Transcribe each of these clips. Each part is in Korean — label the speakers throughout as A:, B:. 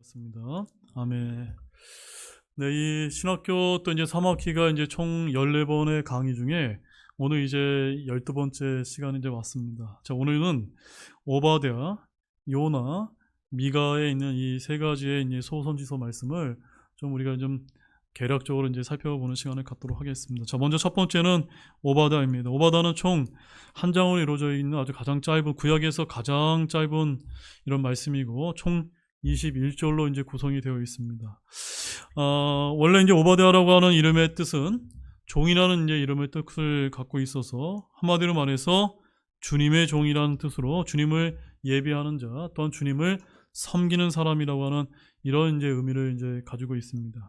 A: 습니다. 아멘. 네, 이 신학교 또 이제 3학기가 이제 총 14번의 강의 중에 오늘 이제 12번째 시간이 이제 왔습니다. 자, 오늘은 오바댜, 요나, 미가에 있는 이 세 가지의 이제 소선지서 말씀을 좀 우리가 좀 개략적으로 이제 살펴보는 시간을 갖도록 하겠습니다. 자, 먼저 첫 번째는 오바댜입니다. 오바댜는 총 한 장으로 이루어져 있는 아주 가장 짧은, 구약에서 가장 짧은 이런 말씀이고 총 21절로 이제 구성이 되어 있습니다. 원래 이제 오바댜라고 하는 이름의 뜻은 종이라는 이제 이름의 뜻을 갖고 있어서 한마디로 말해서 주님의 종이라는 뜻으로 주님을 예배하는 자 또는 주님을 섬기는 사람이라고 하는 이런 이제 의미를 이제 가지고 있습니다.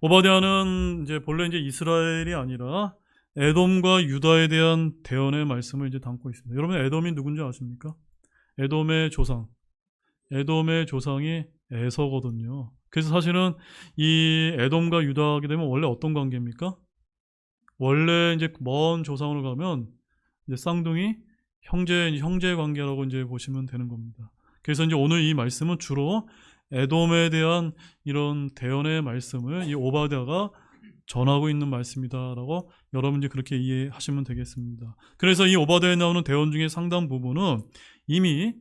A: 오바댜는 이제 본래 이제 이스라엘이 아니라 에돔과 유다에 대한 대언의 말씀을 이제 담고 있습니다. 여러분 에돔이 누군지 아십니까? 에돔의 조상이 에서거든요. 그래서 사실은 이 에돔과 유다 하게 되면 원래 어떤 관계입니까? 원래 이제 먼 조상으로 가면 이제 쌍둥이 형제 관계라고 이제 보시면 되는 겁니다. 그래서 이제 오늘 이 말씀은 주로 에돔에 대한 이런 대언의 말씀을 이 오바댜가 전하고 있는 말씀이다라고 여러분 이제 그렇게 이해하시면 되겠습니다. 그래서 이 오바댜에 나오는 대언 중에 상당 부분은 이미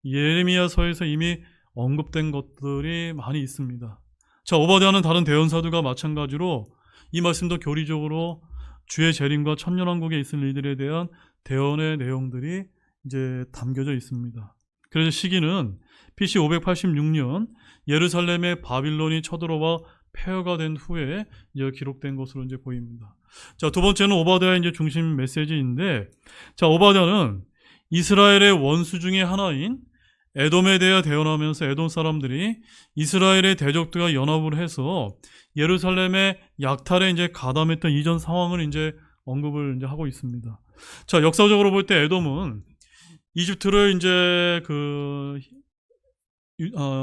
A: 예레미야서에서 이미 언급된 것들이 많이 있습니다. 자, 오바댜는 다른 대언사들과 마찬가지로 이 말씀도 교리적으로 주의 재림과 천년왕국에 있을 이들에 대한 대언의 내용들이 이제 담겨져 있습니다. 그래서 시기는 BC 586년 예루살렘에 바빌론이 쳐들어와 폐허가 된 후에 이제 기록된 것으로 이제 보입니다. 자, 두 번째는 오바댜의 이제 중심 메시지인데, 자, 오바댜는 이스라엘의 원수 중에 하나인 에돔에 대해 대언하면서 에돔 사람들이 이스라엘의 대적들과 연합을 해서 예루살렘의 약탈에 이제 가담했던 이전 상황을 이제 언급을 이제 하고 있습니다. 자, 역사적으로 볼 때 에돔은 이집트를 이제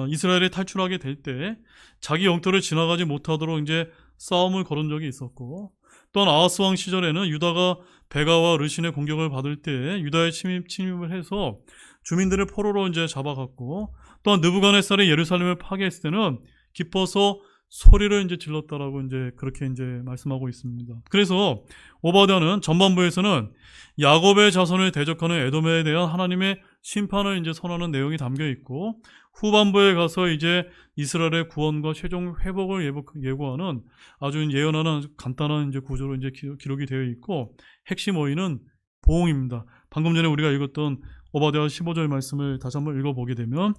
A: 이스라엘이 탈출하게 될 때 자기 영토를 지나가지 못하도록 이제 싸움을 걸은 적이 있었고, 또한 아하스 왕 시절에는 유다가 베가와 르신의 공격을 받을 때 유다에 침입을 해서 주민들을 포로로 이제 잡아갔고, 또한 느부갓네살이 예루살렘을 파괴했을 때는 기뻐서 소리를 이제 질렀다라고 이제 그렇게 이제 말씀하고 있습니다. 그래서 오바댜는 전반부에서는 야곱의 자손을 대적하는 에돔에 대한 하나님의 심판을 이제 선언하는 내용이 담겨 있고, 후반부에 가서 이제 이스라엘의 구원과 최종 회복을 예고하는 아주 예언하는 아주 간단한 이제 구조로 이제 기록이 되어 있고, 핵심 어휘는 보응입니다. 방금 전에 우리가 읽었던 오바댜 15절 말씀을 다시 한번 읽어보게 되면,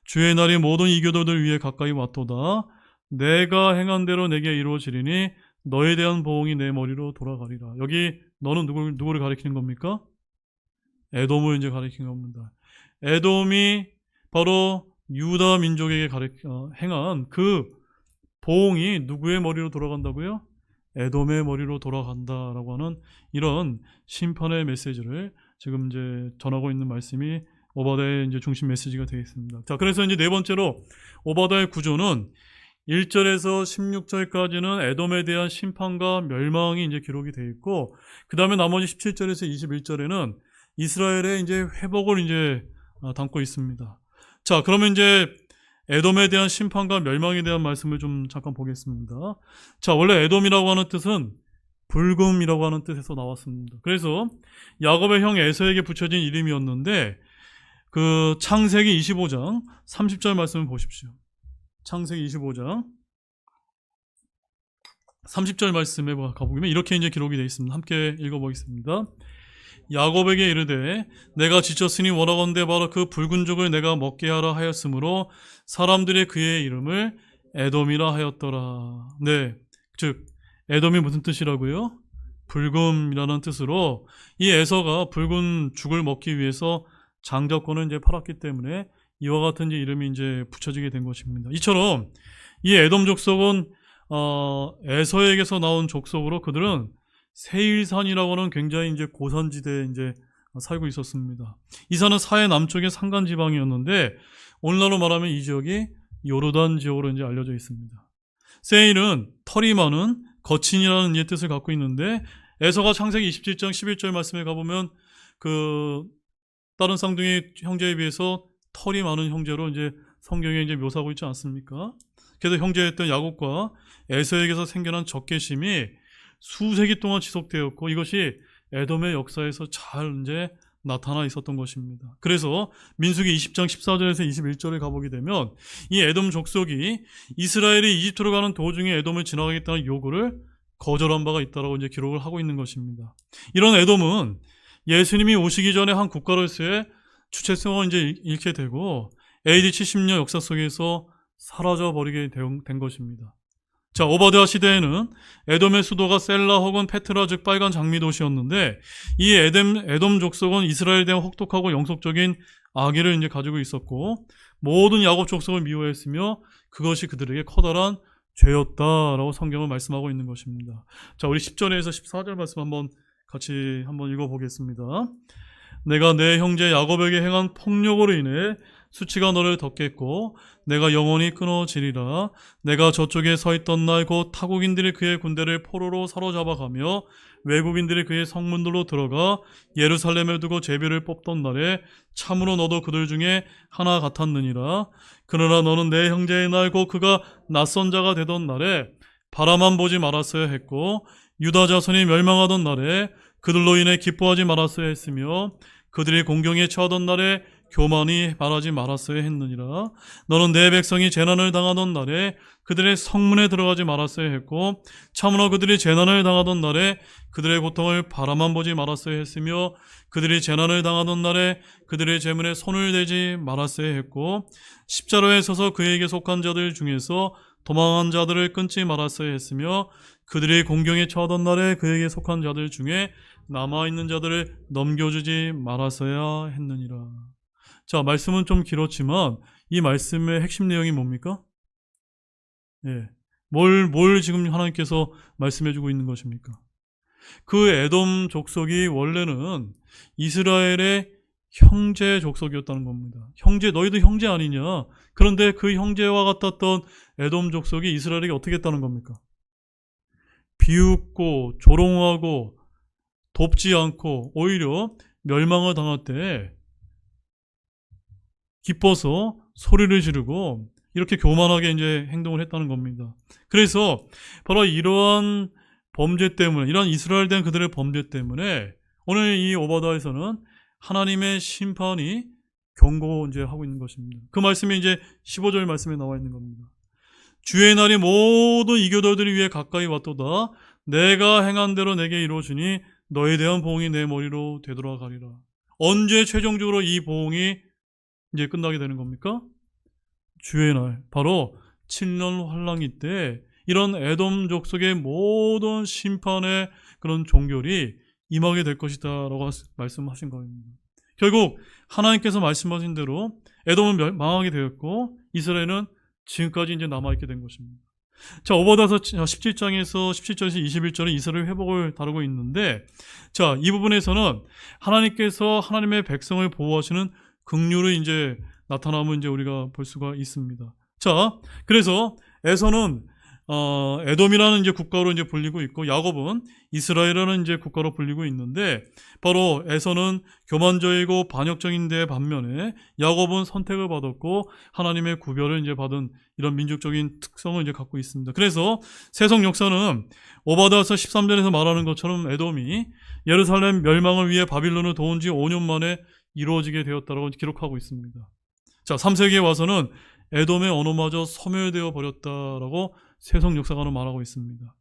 A: 주의 날이 모든 이교도들 위에 가까이 왔도다. 내가 행한 대로 내게 이루어지리니 너에 대한 보응이 내 머리로 돌아가리라. 여기 너는 누구를 가리키는 겁니까? 에돔을 이제 가리키는 겁니다. 에돔이 바로 유다 민족에게 행한 그 보응이 누구의 머리로 돌아간다고요? 에돔의 머리로 돌아간다라고 하는 이런 심판의 메시지를 지금 이제 전하고 있는 말씀이 오바댜의 이제 중심 메시지가 되겠습니다. 자, 그래서 이제 네 번째로 오바댜의 구조는 1절에서 16절까지는 에돔에 대한 심판과 멸망이 이제 기록이 되어 있고, 그 다음에 나머지 17절에서 21절에는 이스라엘의 이제 회복을 이제 담고 있습니다. 자, 그러면 이제 에돔에 대한 심판과 멸망에 대한 말씀을 좀 잠깐 보겠습니다. 자, 원래 에돔이라고 하는 뜻은 붉음이라고 하는 뜻에서 나왔습니다. 그래서 야곱의 형 에서에게 붙여진 이름이었는데, 그 창세기 25장 30절 말씀을 보십시오. 창세기 25장 30절 말씀에 가보면 이렇게 이제 기록이 되어 있습니다. 함께 읽어보겠습니다. 야곱에게 이르되 내가 지쳤으니 원하건대 바로 그 붉은 죽을 내가 먹게 하라 하였으므로 사람들이 그의 이름을 에돔이라 하였더라. 네, 즉 에돔이 무슨 뜻이라고요? 붉음이라는 뜻으로 이 에서가 붉은 죽을 먹기 위해서 장자권을 이제 팔았기 때문에 이와 같은 이제 이름이 이제 붙여지게 된 것입니다. 이처럼 이 에돔 족속은 에서에게서 나온 족속으로 그들은 세일산이라고 하는 굉장히 이제 고산지대에 이제 살고 있었습니다. 이 산은 사해 남쪽의 산간 지방이었는데 오늘날로 말하면 이 지역이 요르단 지역으로 이제 알려져 있습니다. 세일은 털이 많은 거친이라는 이 뜻을 갖고 있는데, 에서가 창세기 27장 11절 말씀에 가보면 그 다른 쌍둥이 형제에 비해서 털이 많은 형제로 이제 성경에 이제 묘사하고 있지 않습니까? 그래서 형제였던 야곱과 에서에게서 생겨난 적개심이 수세기 동안 지속되었고 이것이 에돔의 역사에서 잘 이제 나타나 있었던 것입니다. 그래서 민수기 20장 14절에서 21절에 가보게 되면 이 에돔 족속이 이스라엘이 이집트로 가는 도중에 에돔을 지나가겠다는 요구를 거절한 바가 있다라고 이제 기록을 하고 있는 것입니다. 이런 에돔은 예수님이 오시기 전에 한 국가로서의 주체성을 이제 잃게 되고 AD 70년 역사 속에서 사라져 버리게 된 것입니다. 자, 오바댜 시대에는 에돔의 수도가 셀라 혹은 페트라 즉 빨간 장미 도시였는데 이 에돔 족속은 이스라엘에 대한 혹독하고 영속적인 악의를 이제 가지고 있었고 모든 야곱 족속을 미워했으며 그것이 그들에게 커다란 죄였다라고 성경은 말씀하고 있는 것입니다. 자, 우리 10절에서 14절 말씀 같이 한번 읽어보겠습니다. 내가 내 형제 야곱에게 행한 폭력으로 인해 수치가 너를 덮겠고 내가 영원히 끊어지리라. 내가 저쪽에 서 있던 날 곧 타국인들이 그의 군대를 포로로 사로잡아가며 외국인들이 그의 성문들로 들어가 예루살렘을 두고 제비를 뽑던 날에 참으로 너도 그들 중에 하나 같았느니라. 그러나 너는 내 형제의 날 곧 그가 낯선 자가 되던 날에 바라만 보지 말았어야 했고 유다 자손이 멸망하던 날에 그들로 인해 기뻐하지 말았어야 했으며 그들이 공경에 처하던 날에 교만히 말하지 말았어야 했느니라. 너는 내 백성이 재난을 당하던 날에 그들의 성문에 들어가지 말았어야 했고 참으로 그들이 재난을 당하던 날에 그들의 고통을 바라만 보지 말았어야 했으며 그들이 재난을 당하던 날에 그들의 재물에 손을 대지 말았어야 했고 십자로에 서서 그에게 속한 자들 중에서 도망한 자들을 끊지 말았어야 했으며 그들이 공경에 처하던 날에 그에게 속한 자들 중에 남아있는 자들을 넘겨주지 말았어야 했느니라. 자, 말씀은 좀 길었지만 이 말씀의 핵심 내용이 뭡니까? 예, 뭘 지금 하나님께서 말씀해주고 있는 것입니까? 그 에돔 족속이 원래는 이스라엘의 형제 족속이었다는 겁니다. 형제, 너희도 형제 아니냐? 그런데 그 형제와 같았던 에돔 족속이 이스라엘에게 어떻게 했다는 겁니까? 비웃고 조롱하고 돕지 않고 오히려 멸망을 당할 때 기뻐서 소리를 지르고 이렇게 교만하게 이제 행동을 했다는 겁니다. 그래서 바로 이러한 범죄 때문에, 이러한 이스라엘에 대한 그들의 범죄 때문에 오늘 이 오바댜에서는 하나님의 심판이 경고 이제 하고 있는 것입니다. 그 말씀이 이제 15절 말씀에 나와 있는 겁니다. 주의 날이 모든 이교도들이 위에 가까이 왔도다. 내가 행한 대로 내게 이루어주니 너에 대한 보응이 내 머리로 되돌아가리라. 언제 최종적으로 이 보응이 이제 끝나게 되는 겁니까? 주의 날, 바로 7년 환란기 때 이런 에돔 족속의 모든 심판의 그런 종결이 임하게 될 것이다 라고 말씀하신 겁니다. 결국 하나님께서 말씀하신 대로 에돔은 망하게 되었고 이스라엘은 지금까지 이제 남아있게 된 것입니다. 자, 오바댜서 17장에서 17절에서 21절은 이스라엘 회복을 다루고 있는데, 자, 이 부분에서는 하나님께서 하나님의 백성을 보호하시는 긍휼이 이제 나타남을 이제 우리가 볼 수가 있습니다. 자, 그래서 에서는 에돔이라는 이제 국가로 이제 불리고 있고 야곱은 이스라엘이라는 이제 국가로 불리고 있는데 바로 에서는 교만적이고 반역적인 데 반면에 야곱은 선택을 받았고 하나님의 구별을 이제 받은 이런 민족적인 특성을 이제 갖고 있습니다. 그래서 세속 역사는 오바댜서 13절에서 말하는 것처럼 에돔이 예루살렘 멸망을 위해 바빌론을 도운 지 5년 만에 이루어지게 되었다고 기록하고 있습니다. 자, 3세기에 와서는 에돔의 언어마저 소멸되어 버렸다라고 세속 역사가는 말하고 있습니다.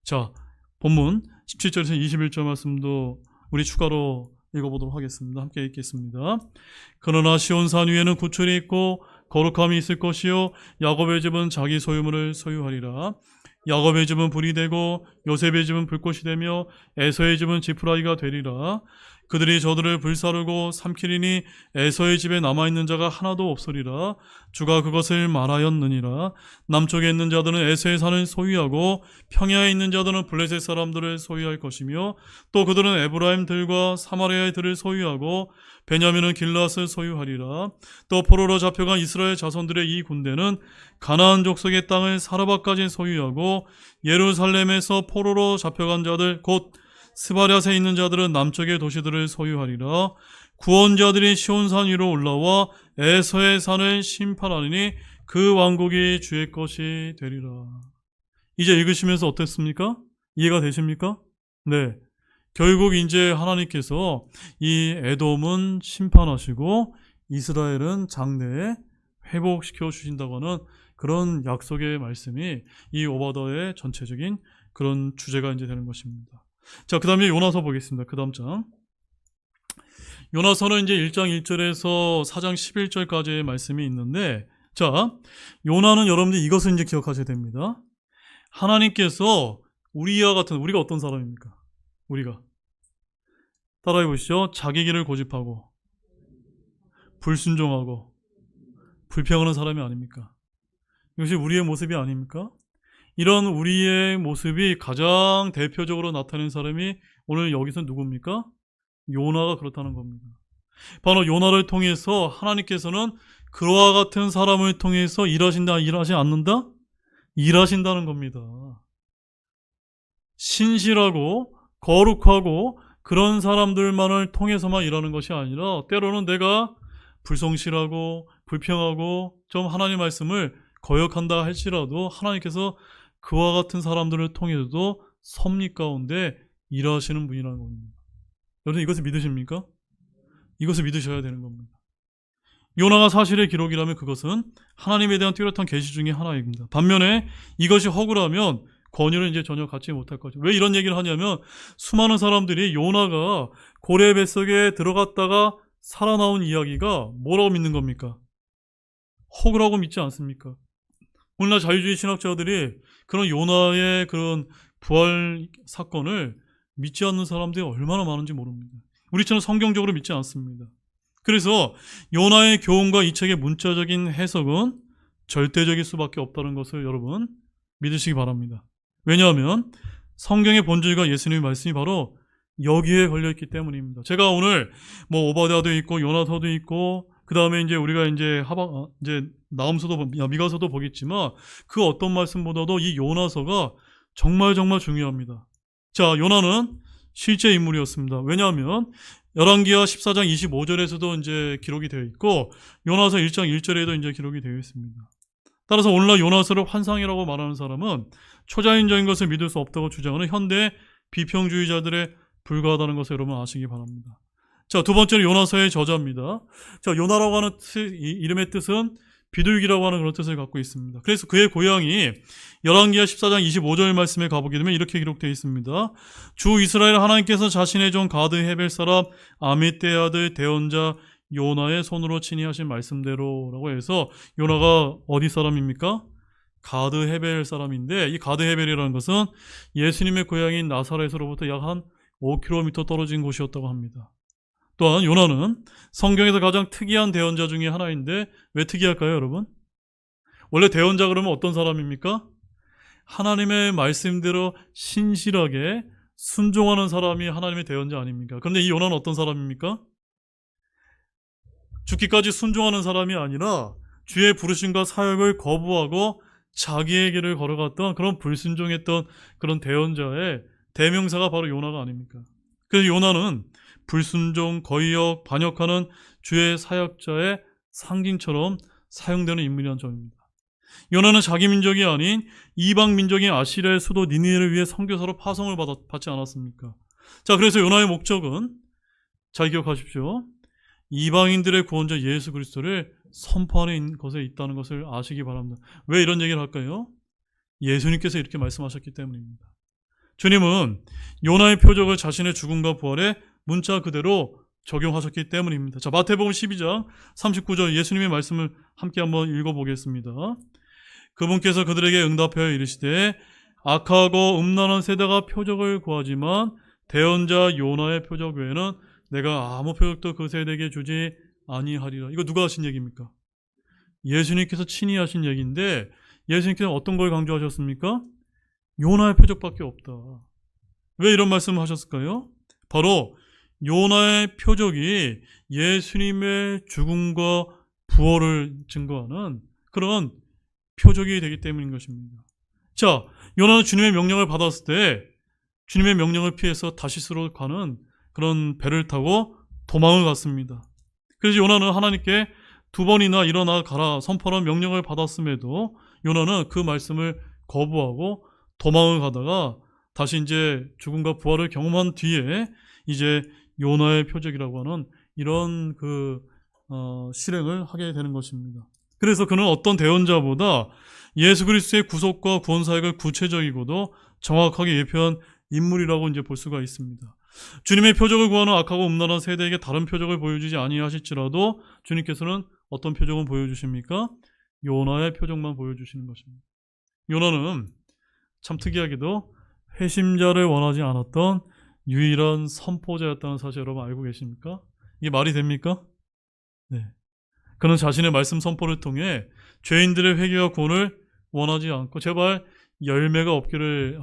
A: 자, 본문 17절에서 21절 말씀도 우리 추가로 읽어보도록 하겠습니다. 함께 읽겠습니다. 그러나 시온산 위에는 구출이 있고 거룩함이 있을 것이요 야곱의 집은 자기 소유물을 소유하리라. 야곱의 집은 불이 되고 요셉의 집은 불꽃이 되며 에서의 집은 지푸라기가 되리라. 그들이 저들을 불사르고 삼키리니 에서의 집에 남아있는 자가 하나도 없으리라. 주가 그것을 말하였느니라. 남쪽에 있는 자들은 에서의 산을 소유하고 평야에 있는 자들은 블레셋 사람들을 소유할 것이며 또 그들은 에브라임들과 사마리아의 들을 소유하고 베냐민은 길앗을 소유하리라. 또 포로로 잡혀간 이스라엘 자손들의 이 군대는 가나안 족속의 땅을 사르바까지 소유하고 예루살렘에서 포로로 잡혀간 자들 곧 스바랴에 있는 자들은 남쪽의 도시들을 소유하리라. 구원자들이 시온산 위로 올라와 에서의 산을 심판하리니 그 왕국이 주의 것이 되리라. 이제 읽으시면서 어땠습니까? 이해가 되십니까? 네. 결국 이제 하나님께서 이 에돔은 심판하시고 이스라엘은 장래에 회복시켜 주신다고 하는 그런 약속의 말씀이 이 오바다의 전체적인 그런 주제가 이제 되는 것입니다. 자, 그 다음에 요나서 보겠습니다. 그 다음 장. 요나서는 이제 1장 1절에서 4장 11절까지의 말씀이 있는데, 자, 요나는 여러분들 이것을 이제 기억하셔야 됩니다. 하나님께서 우리와 같은, 우리가 어떤 사람입니까? 우리가. 따라해 보시죠. 자기 길을 고집하고, 불순종하고, 불평하는 사람이 아닙니까? 이것이 우리의 모습이 아닙니까? 이런 우리의 모습이 가장 대표적으로 나타낸 사람이 오늘 여기서 누굽니까? 요나가 그렇다는 겁니다. 바로 요나를 통해서 하나님께서는 그와 같은 사람을 통해서 일하신다, 일하지 않는다? 일하신다는 겁니다. 신실하고 거룩하고 그런 사람들만을 통해서만 일하는 것이 아니라 때로는 내가 불성실하고 불평하고 좀 하나님 말씀을 거역한다 할지라도 하나님께서 그와 같은 사람들을 통해서도 섭리 가운데 일하시는 분이라는 겁니다. 여러분 이것을 믿으십니까? 이것을 믿으셔야 되는 겁니다. 요나가 사실의 기록이라면 그것은 하나님에 대한 뚜렷한 계시 중에 하나입니다. 반면에 이것이 허구라면 권위를 이제 전혀 갖지 못할 거죠. 왜 이런 얘기를 하냐면 수많은 사람들이 요나가 고래 뱃속에 들어갔다가 살아나온 이야기가 뭐라고 믿는 겁니까? 허구라고 믿지 않습니까? 오늘날 자유주의 신학자들이 그런 요나의 그런 부활 사건을 믿지 않는 사람들이 얼마나 많은지 모릅니다. 우리처럼 성경적으로 믿지 않습니다. 그래서 요나의 교훈과 이 책의 문자적인 해석은 절대적일 수밖에 없다는 것을 여러분 믿으시기 바랍니다. 왜냐하면 성경의 본질과 예수님의 말씀이 바로 여기에 걸려있기 때문입니다. 제가 오늘 뭐 오바댜도 있고 요나서도 있고 그 다음에 이제 우리가 이제 나훔서도 미가서도 보겠지만 그 어떤 말씀보다도 이 요나서가 정말 중요합니다. 자, 요나는 실제 인물이었습니다. 왜냐하면 열왕기하 14장 25절에서도 이제 기록이 되어 있고 요나서 1장 1절에도 이제 기록이 되어 있습니다. 따라서 오늘날 요나서를 환상이라고 말하는 사람은 초자연적인 것을 믿을 수 없다고 주장하는 현대 비평주의자들에 불과하다는 것을 여러분 아시기 바랍니다. 자, 두 번째로 요나서의 저자입니다. 자, 요나라고 하는 이름의 뜻은 비둘기라고 하는 그런 뜻을 갖고 있습니다. 그래서 그의 고향이 열왕기하 14장 25절 말씀에 가보게 되면 이렇게 기록되어 있습니다. 주 이스라엘 하나님께서 자신의 종 가드 헤벨 사람 아미떼의 아들 대언자 요나의 손으로 친히 하신 말씀대로라고 해서 요나가 어디 사람입니까? 가드 헤벨 사람인데 이 가드 헤벨이라는 것은 예수님의 고향인 나사렛으로부터 약 한 5km 떨어진 곳이었다고 합니다. 또한 요나는 성경에서 가장 특이한 대언자 중에 하나인데 왜 특이할까요, 여러분? 원래 대언자 그러면 어떤 사람입니까? 하나님의 말씀대로 신실하게 순종하는 사람이 하나님의 대언자 아닙니까? 그런데 이 요나는 어떤 사람입니까? 죽기까지 순종하는 사람이 아니라 주의 부르심과 사역을 거부하고 자기의 길을 걸어갔던 그런 불순종했던 그런 대언자의 대명사가 바로 요나가 아닙니까? 그래서 요나는 불순종, 거역, 반역하는 주의 사역자의 상징처럼 사용되는 인물이라는 점입니다. 요나는 자기 민족이 아닌 이방 민족인 아시리아의 수도 니느웨를 위해 선교사로 파송을 받지 않았습니까? 자, 그래서 요나의 목적은 잘 기억하십시오. 이방인들의 구원자 예수 그리스도를 선포하는 것에 있다는 것을 아시기 바랍니다. 왜 이런 얘기를 할까요? 예수님께서 이렇게 말씀하셨기 때문입니다. 주님은 요나의 표적을 자신의 죽음과 부활에 문자 그대로 적용하셨기 때문입니다. 자, 마태복음 12장 39절 예수님의 말씀을 함께 한번 읽어보겠습니다. 그분께서 그들에게 응답하여 이르시되 악하고 음란한 세대가 표적을 구하지만 대언자 요나의 표적 외에는 내가 아무 표적도 그 세대에게 주지 아니하리라. 이거 누가 하신 얘기입니까? 예수님께서 친히 하신 얘기인데 예수님께서 어떤 걸 강조하셨습니까? 요나의 표적밖에 없다. 왜 이런 말씀을 하셨을까요? 바로 요나의 표적이 예수님의 죽음과 부활을 증거하는 그런 표적이 되기 때문인 것입니다. 자, 요나는 주님의 명령을 받았을 때 주님의 명령을 피해서 다시스로 가는 그런 배를 타고 도망을 갔습니다. 그래서 요나는 하나님께 두 번이나 일어나 가라 선포하는 명령을 받았음에도 요나는 그 말씀을 거부하고 도망을 가다가 다시 이제 죽음과 부활을 경험한 뒤에 이제 요나의 표적이라고 하는 이런 실행을 하게 되는 것입니다. 그래서 그는 어떤 대언자보다 예수 그리스도의 구속과 구원 사역을 구체적이고도 정확하게 예표한 인물이라고 이제 볼 수가 있습니다. 주님의 표적을 구하는 악하고 음란한 세대에게 다른 표적을 보여주지 아니하실지라도 주님께서는 어떤 표적을 보여주십니까? 요나의 표적만 보여주시는 것입니다. 요나는 참 특이하게도 회심자를 원하지 않았던 유일한 선포자였다는 사실 여러분 알고 계십니까? 이게 말이 됩니까? 네. 그는 자신의 말씀 선포를 통해 죄인들의 회개와 구원을 원하지 않고 제발 열매가 없기를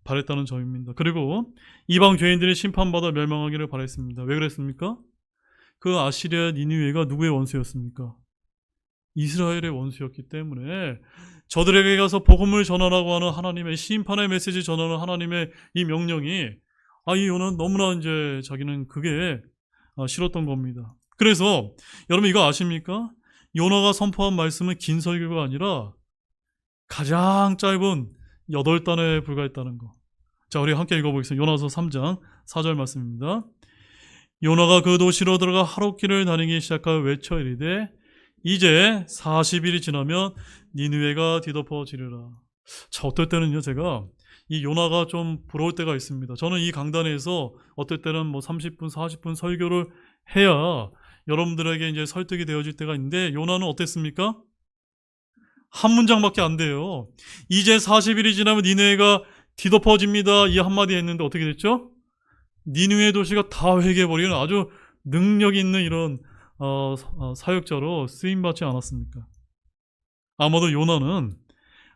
A: 바랬다는 점입니다. 그리고 이방 죄인들이 심판받아 멸망하기를 바랬습니다. 왜 그랬습니까? 그 아시리아 니느웨가 누구의 원수였습니까? 이스라엘의 원수였기 때문에 저들에게 가서 복음을 전하라고 하는 하나님의 심판의 메시지 전하는 하나님의 이 명령이 이 요나는 너무나 이제 자기는 그게 싫었던 겁니다. 그래서 여러분 이거 아십니까? 요나가 선포한 말씀은 긴 설교가 아니라 가장 짧은 8단에 불과했다는 거. 자, 우리 함께 읽어보겠습니다. 요나서 3장 4절 말씀입니다. 요나가 그 도시로 들어가 하룻길을 다니기 시작하여 외쳐 이르되 이제 40일이 지나면 니느웨가 뒤덮어지리라. 자, 어떨 때는요 제가 이 요나가 좀 부러울 때가 있습니다. 저는 이 강단에서 어떨 때는 30분 40분 설교를 해야 여러분들에게 이제 설득이 되어질 때가 있는데 요나는 어땠습니까? 한 문장밖에 안 돼요. 이제 40일이 지나면 니느웨가 뒤덮어집니다. 이 한마디 했는데 어떻게 됐죠? 니느웨 도시가 다 회개해버리는 아주 능력 있는 이런 사역자로 쓰임받지 않았습니까? 아마도 요나는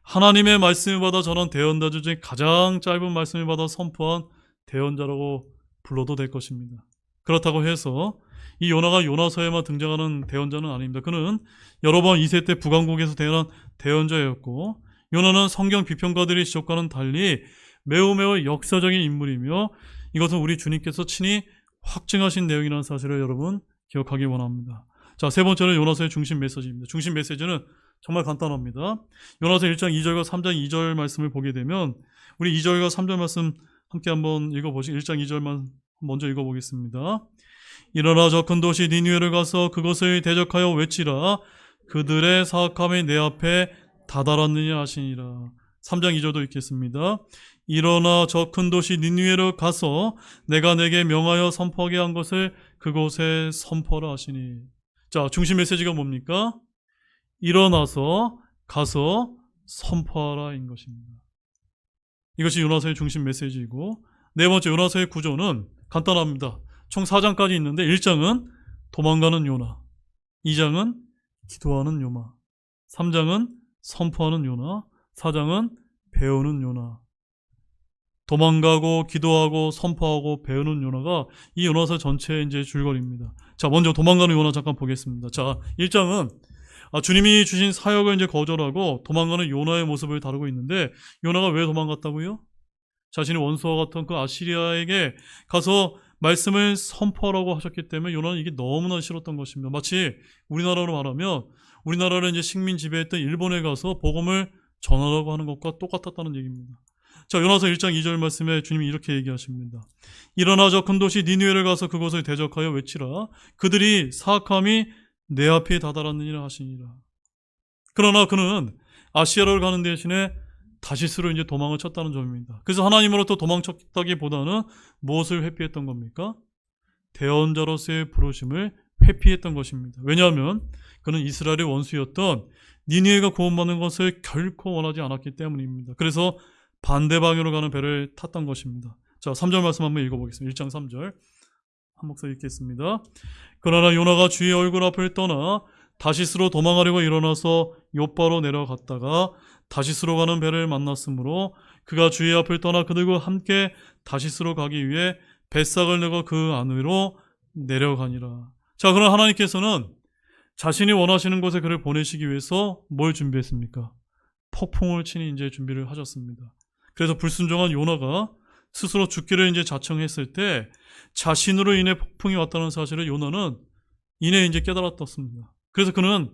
A: 하나님의 말씀을 받아 전한 대언자들 중에 가장 짧은 말씀을 받아 선포한 대언자라고 불러도 될 것입니다. 그렇다고 해서 이 요나가 요나서에만 등장하는 대언자는 아닙니다. 그는 여러 번 2세 때 북왕국에서 태어난 대언자였고 요나는 성경 비평가들의 지적과는 달리 매우 역사적인 인물이며 이것은 우리 주님께서 친히 확증하신 내용이라는 사실을 여러분 기억하기 원합니다. 자, 세 번째는 요나서의 중심 메시지입니다. 중심 메시지는 정말 간단합니다. 요나서 1장 2절과 3장 2절 말씀을 보게 되면 우리 2절과 3절 말씀 함께 한번 읽어보시죠. 1장 2절만 먼저 읽어보겠습니다. 일어나 저 큰 도시 니느웨를 가서 그것을 대적하여 외치라. 그들의 사악함이 내 앞에 다다랐느냐 하시니라. 3장 2절도 읽겠습니다. 일어나 저 큰 도시 니느웨로 가서 내가 내게 명하여 선포하게 한 것을 그곳에 선포하라 하시니. 자, 중심 메시지가 뭡니까? 일어나서 가서 선포하라인 것입니다. 이것이 요나서의 중심 메시지이고 네 번째 요나서의 구조는 간단합니다. 총 4장까지 있는데 1장은 도망가는 요나, 2장은 기도하는 요나, 3장은 선포하는 요나, 4장은 배우는 요나. 도망가고 기도하고 선포하고 배우는 요나가 이 요나서 전체의 이제 줄거리입니다. 자, 먼저 도망가는 요나 잠깐 보겠습니다. 자, 1장은 주님이 주신 사역을 이제 거절하고 도망가는 요나의 모습을 다루고 있는데 요나가 왜 도망갔다고요? 자신의 원수와 같은 그 아시리아에게 가서 말씀을 선포하라고 하셨기 때문에 요나는 이게 너무나 싫었던 것입니다. 마치 우리나라로 말하면 우리나라를 이제 식민 지배했던 일본에 가서 복음을 전하라고 하는 것과 똑같았다는 얘기입니다. 자, 요나서 1장 2절 말씀에 주님이 이렇게 얘기하십니다. 일어나 저 큰 도시 니느웨를 가서 그곳을 대적하여 외치라. 그들이 사악함이 내 앞에 다다랐느니라 하시니라. 그러나 그는 아시아로 가는 대신에 다시스로 이제 도망을 쳤다는 점입니다. 그래서 하나님으로부터 도망쳤다기보다는 무엇을 회피했던 겁니까? 대언자로서의 부르심을 회피했던 것입니다. 왜냐하면 그는 이스라엘의 원수였던 니느웨가 구원받는 것을 결코 원하지 않았기 때문입니다. 그래서 반대 방향으로 가는 배를 탔던 것입니다. 자, 3절 말씀 한번 읽어보겠습니다. 1장 3절 한 목소리 읽겠습니다. 그러나 요나가 주의 얼굴 앞을 떠나 다시스로 도망하려고 일어나서 요바로 내려갔다가 다시스로 가는 배를 만났으므로 그가 주의 앞을 떠나 그들과 함께 다시스로 가기 위해 뱃삭을 내고 그 안으로 내려가니라. 자, 그럼 하나님께서는 자신이 원하시는 곳에 그를 보내시기 위해서 뭘 준비했습니까? 폭풍을 친히 이제 준비를 하셨습니다. 그래서 불순종한 요나가 스스로 죽기를 이제 자청했을 때 자신으로 인해 폭풍이 왔다는 사실을 요나는 이내 이제 깨달았습니다. 그래서 그는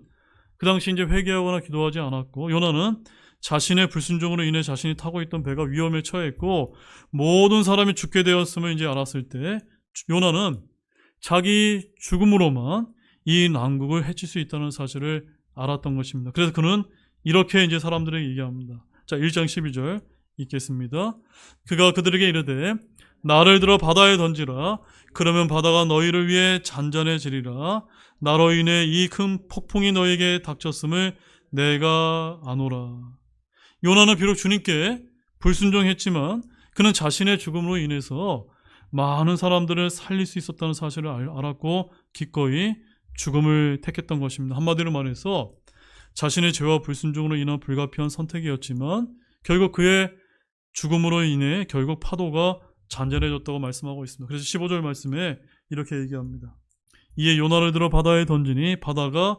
A: 그 당시 이제 회개하거나 기도하지 않았고, 요나는 자신의 불순종으로 인해 자신이 타고 있던 배가 위험에 처했고 모든 사람이 죽게 되었음을 이제 알았을 때 요나는 자기 죽음으로만 이 난국을 해칠 수 있다는 사실을 알았던 것입니다. 그래서 그는 이렇게 이제 사람들에게 얘기합니다. 자, 1장 12절 읽겠습니다. 그가 그들에게 이르되 나를 들어 바다에 던지라. 그러면 바다가 너희를 위해 잔잔해지리라. 나로 인해 이 큰 폭풍이 너희에게 닥쳤음을 내가 아노라. 요나는 비록 주님께 불순종했지만 그는 자신의 죽음으로 인해서 많은 사람들을 살릴 수 있었다는 사실을 알았고 기꺼이 죽음을 택했던 것입니다. 한마디로 말해서 자신의 죄와 불순종으로 인한 불가피한 선택이었지만 결국 그의 죽음으로 인해 결국 파도가 잔잔해졌다고 말씀하고 있습니다. 그래서 15절 말씀에 이렇게 얘기합니다. 이에 요나를 들어 바다에 던지니 바다가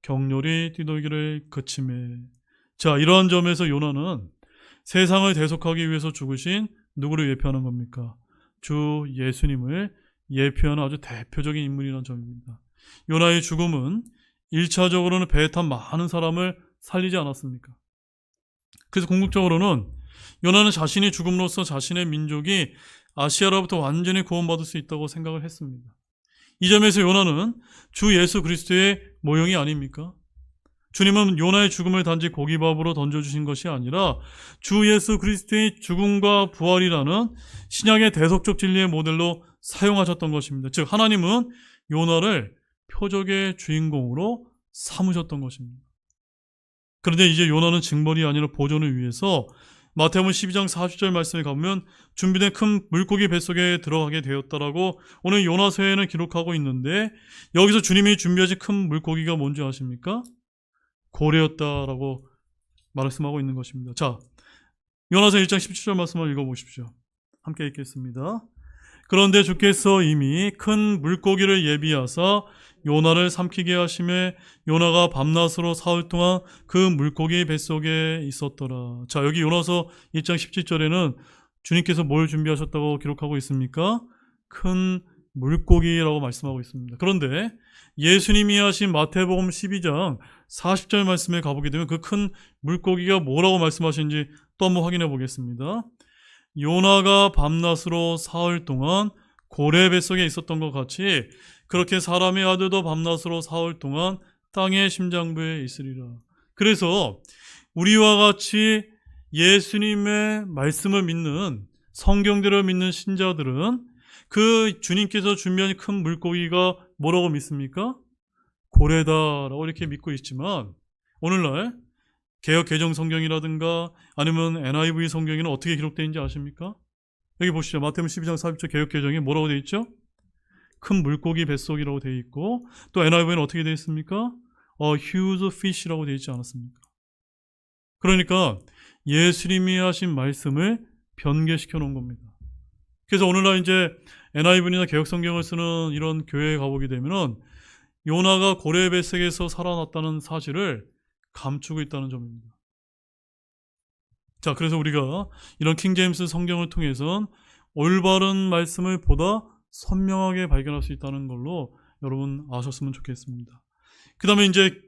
A: 격렬히 뛰놀기를 그치매. 자, 이러한 점에서 요나는 세상을 대속하기 위해서 죽으신 누구를 예표하는 겁니까? 주 예수님을 예표하는 아주 대표적인 인물이라는 점입니다. 요나의 죽음은 1차적으로는 배에 탄 많은 사람을 살리지 않았습니까? 그래서 궁극적으로는 요나는 자신이 죽음으로써 자신의 민족이 아시아로부터 완전히 구원받을 수 있다고 생각을 했습니다. 이 점에서 요나는 주 예수 그리스도의 모형이 아닙니까? 주님은 요나의 죽음을 단지 고기밥으로 던져주신 것이 아니라 주 예수 그리스도의 죽음과 부활이라는 신약의 대속적 진리의 모델로 사용하셨던 것입니다. 즉 하나님은 요나를 표적의 주인공으로 삼으셨던 것입니다. 그런데 이제 요나는 징벌이 아니라 보존을 위해서 마태복음 12장 40절 말씀에 가보면 준비된 큰 물고기 뱃속에 들어가게 되었다라고 오늘 요나서에는 기록하고 있는데 여기서 주님이 준비하신 큰 물고기가 뭔지 아십니까? 고래였다라고 말씀하고 있는 것입니다. 자, 요나서 1장 17절 말씀을 읽어보십시오. 함께 읽겠습니다. 그런데 주께서 이미 큰 물고기를 예비하사 요나를 삼키게 하심에 요나가 밤낮으로 사흘 동안 그 물고기 뱃속에 있었더라. 자, 여기 요나서 1장 17절에는 주님께서 뭘 준비하셨다고 기록하고 있습니까? 큰 물고기라고 말씀하고 있습니다. 그런데 예수님이 하신 마태복음 12장 40절 말씀에 가보게 되면 그 큰 물고기가 뭐라고 말씀하시는지 또 한번 확인해 보겠습니다. 요나가 밤낮으로 사흘 동안 고래 뱃속에 있었던 것 같이 그렇게 사람의 아들도 밤낮으로 사흘 동안 땅의 심장부에 있으리라. 그래서 우리와 같이 예수님의 말씀을 믿는 성경대로 믿는 신자들은 그 주님께서 준비한 큰 물고기가 뭐라고 믿습니까? 고래다라고 이렇게 믿고 있지만 오늘날 개역 개정 성경이라든가 아니면 NIV 성경에는 어떻게 기록되어 있는지 아십니까? 여기 보시죠. 마태복음 12장 40절 개역 개정에 뭐라고 되어 있죠? 큰 물고기 뱃속이라고 되어 있고 또 NIV에는 어떻게 되어 있습니까? huge fish라고 되어 있지 않았습니까? 그러니까 예수님이 하신 말씀을 변개시켜 놓은 겁니다. 그래서 오늘날 이제 NIV나 개역 성경을 쓰는 이런 교회에 가보게 되면은 요나가 고래 뱃속에서 살아났다는 사실을 감추고 있다는 점입니다. 자, 그래서 우리가 이런 킹제임스 성경을 통해서 올바른 말씀을 보다 선명하게 발견할 수 있다는 걸로 여러분 아셨으면 좋겠습니다. 그 다음에 이제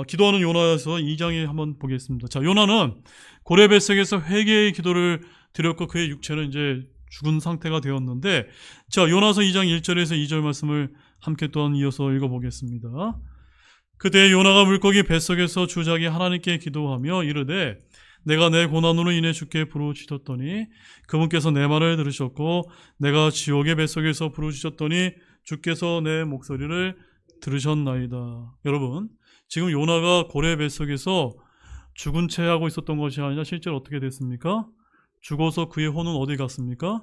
A: 기도하는 요나에서 2장에 한번 보겠습니다. 자, 요나는 고래 뱃속에서 회개의 기도를 드렸고 그의 육체는 이제 죽은 상태가 되었는데 자, 요나서 2장 1절에서 2절 말씀을 함께 또한 이어서 읽어보겠습니다. 그때 요나가 물고기 뱃속에서 주작이 하나님께 기도하며 이르되 내가 내 고난으로 인해 주께 부르짖었더니 그분께서 내 말을 들으셨고 내가 지옥의 뱃속에서 부르짖었더니 주께서 내 목소리를 들으셨나이다. 여러분, 지금 요나가 고래 뱃속에서 죽은 채 하고 있었던 것이 아니라 실제로 어떻게 됐습니까? 죽어서 그의 혼은 어디 갔습니까?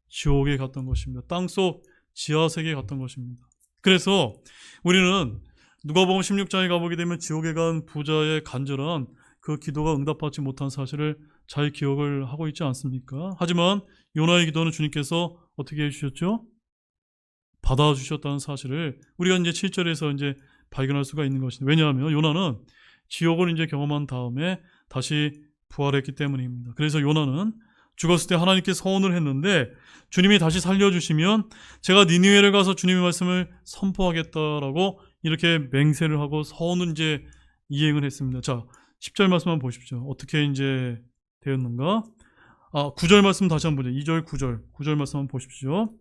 A: 지옥에 갔던 것입니다. 땅속 지하세계에 갔던 것입니다. 그래서 우리는 누가복음 16장에 가보게 되면 지옥에 간 부자의 간절한 그 기도가 응답받지 못한 사실을 잘 기억을 하고 있지 않습니까? 하지만 요나의 기도는 주님께서 어떻게 해주셨죠? 받아주셨다는 사실을 우리가 이제 7절에서 이제 발견할 수가 있는 것입니다. 왜냐하면 요나는 지옥을 이제 경험한 다음에 다시 부활했기 때문입니다. 그래서 요나는 죽었을 때 하나님께 서원을 했는데 주님이 다시 살려주시면 제가 니느웨를 가서 주님의 말씀을 선포하겠다라고 이렇게 맹세를 하고 서원을 이제 이행을 했습니다. 자, 10절 말씀 한번 보십시오. 어떻게 이제 되었는가? 9절 말씀 다시 한번 보죠. 2절, 9절 말씀 한번 보십시오.